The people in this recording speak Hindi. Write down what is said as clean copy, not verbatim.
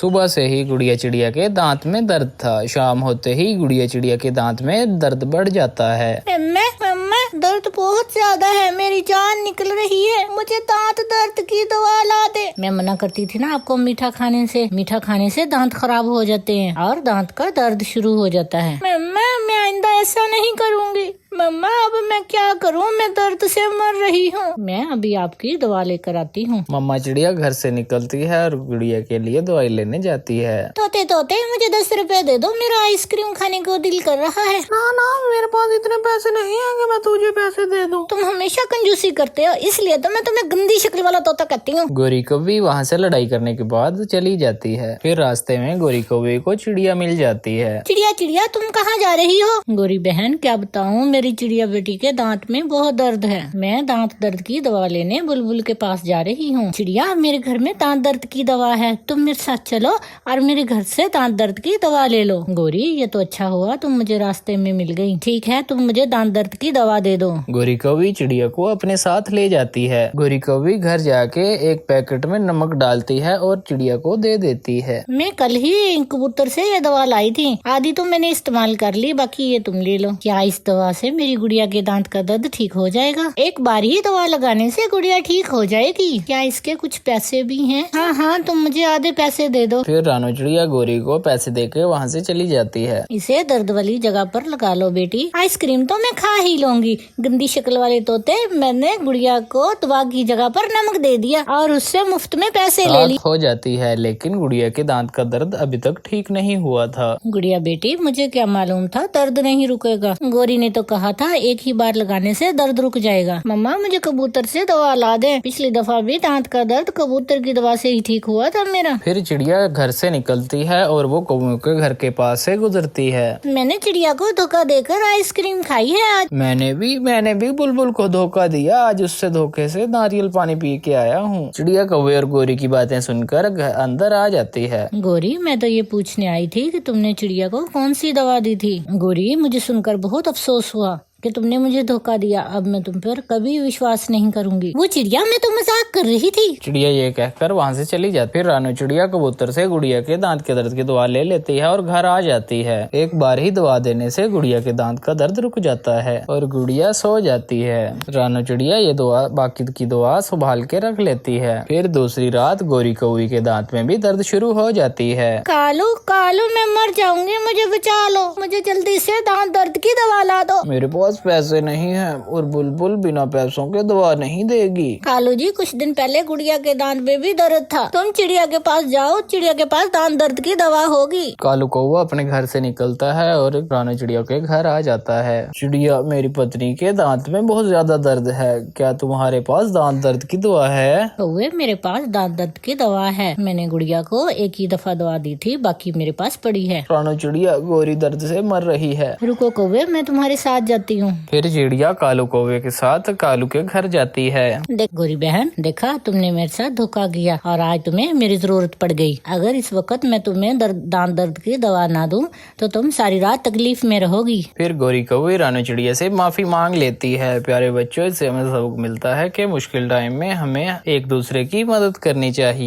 सुबह से ही गुड़िया चिड़िया के दांत में दर्द था। शाम होते ही गुड़िया चिड़िया के दांत में दर्द बढ़ जाता है। मम्मा दर्द बहुत ज्यादा है, मेरी जान निकल रही है, मुझे दांत दर्द की दवा ला दे। मैं मना करती थी ना आपको मीठा खाने से दांत खराब हो जाते हैं और दांत का दर्द शुरू हो जाता है। मम्मा मैं आइंदा ऐसा नहीं करूँगी। मम्मा अब मैं क्या करूँ, मैं दर्द से मर रही हूँ। मैं अभी आपकी दवा लेकर आती हूँ। मम्मा चिड़िया घर से निकलती है और गुड़िया के लिए दवाई लेने जाती है। तोते मुझे 10 रुपए दे दो, मेरा आइसक्रीम खाने को दिल कर रहा है। ना मेरे पास इतने पैसे नहीं है कि मैं तुझे पैसे दे दूं। तुम हमेशा कंजूसी करते हो, इसलिए तो मैं तुम्हें गंदी शक्ल वाला तोता कहती हूँ। गोरी कौवी वहाँ से लड़ाई करने के बाद चली जाती है। फिर रास्ते में गोरी कौवी को चिड़िया मिल जाती है। चिड़िया तुम कहाँ जा रही हो? गोरी बहन क्या बताऊँ, मेरी चिड़िया बेटी के दांत में बहुत दर्द है। मैं दांत दर्द की दवा लेने बुलबुल के पास जा रही हूँ। चिड़िया मेरे घर में दांत दर्द की दवा है, तुम मेरे साथ चलो और मेरे घर से दांत दर्द की दवा ले लो। गोरी ये तो अच्छा हुआ तुम मुझे रास्ते में मिल गई। ठीक है तुम मुझे दांत दर्द की दवा दे दो। गोरी कौवी चिड़िया को अपने साथ ले जाती है। गोरी कौवी घर जाके एक पैकेट में नमक डालती है और चिड़िया को दे देती है। मैं कल ही कबूतर से ये दवा लाई थी, आधी तो मैंने इस्तेमाल कर ली, बाकी ये तुम ले लो। क्या इस दवा से मेरी गुड़िया के दांत का दर्द ठीक हो जाएगा? एक बार ही दवा लगाने से गुड़िया ठीक हो जाएगी। क्या इसके कुछ पैसे भी हैं? हाँ तुम मुझे आधे पैसे दे दो। फिर रानू चिड़िया गोरी को पैसे देके वहाँ से चली जाती है। इसे दर्द वाली जगह पर लगा लो बेटी, आइसक्रीम तो मैं खा ही लूंगी। गंदी शक्ल वाले तोते, मैंने गुड़िया को दवा की जगह पर नमक दे दिया और उससे मुफ्त में पैसे ले लिए। हो जाती है लेकिन गुड़िया के दांत का दर्द अभी तक ठीक नहीं हुआ था। गुड़िया बेटी मुझे क्या मालूम था दर्द नहीं रुकेगा। गोरी ने तो कहा था एक ही बार लगाने से दर्द रुक जाएगा। मम्मा मुझे कबूतर से दवा ला दे, पिछली दफा भी दांत का दर्द कबूतर की दवा से ही ठीक हुआ था मेरा। फिर चिड़िया घर से निकलती है और वो कौवे के घर के पास से गुजरती है। मैंने चिड़िया को धोखा देकर आइसक्रीम खाई है आज। मैंने भी बुलबुल को धोखा दिया, आज उससे धोखे से नारियल पानी पी के आया हूँ। चिड़िया कौवे और गोरी की बातें सुनकर अंदर आ जाती है। गोरी मैं तो ये पूछने आई थी कि तुमने चिड़िया को कौन सी दवा दी थी। गोरी मुझे सुनकर बहुत अफसोस हुआ कि तुमने मुझे धोखा दिया, अब मैं तुम पर कभी विश्वास नहीं करूंगी। वो चिड़िया मैं तो मजाक कर रही थी। चिड़िया ये कहकर वहाँ से चली जाती। फिर रानू चिड़िया कबूतर से गुड़िया के दांत के दर्द की दवा ले लेती है और घर आ जाती है। एक बार ही दवा देने से गुड़िया के दांत का दर्द रुक जाता है और गुड़िया सो जाती है। रानू चिड़िया ये दवा बाकी की दवा संभाल के रख लेती है। फिर दूसरी रात गोरी कौवी के दांत में भी दर्द शुरू हो जाती है। कालू मैं मर जाऊंगी, मुझे बचा लो, मुझे जल्दी से दांत दर्द की दवा ला दो। मेरे पास पैसे नहीं है और बुलबुल बिना पैसों के दवा नहीं देगी। कालू जी कुछ दिन पहले गुड़िया के दांत में भी दर्द था, तुम चिड़िया के पास जाओ, चिड़िया के पास दांत दर्द की दवा होगी। कालू कौवा अपने घर से निकलता है और रानू चिड़िया के घर आ जाता है। चिड़िया मेरी पत्नी के दांत में बहुत ज्यादा दर्द है, क्या तुम्हारे पास दांत दर्द की दवा है? कौवे मेरे पास दांत दर्द की दवा है, मैंने गुड़िया को एक ही दफा दवा दी थी, बाकी मेरे पास पड़ी है। रानू चिड़िया गोरी दर्द से मर रही है। रुको कौवे मैं तुम्हारे साथ जाती हूँ। फिर चिड़िया कालू कौवे के साथ कालू के घर जाती है। देख गोरी बहन, देखा तुमने मेरे साथ धोखा किया और आज तुम्हें मेरी जरूरत पड़ गई। अगर इस वक्त मैं तुम्हें दांत दर्द की दवा ना दूं तो तुम सारी रात तकलीफ में रहोगी। फिर गोरी कौवे रानू चिड़िया से माफी मांग लेती है। प्यारे बच्चों, इससे हमें सबक मिलता है कि मुश्किल टाइम में हमें एक दूसरे की मदद करनी चाहिए।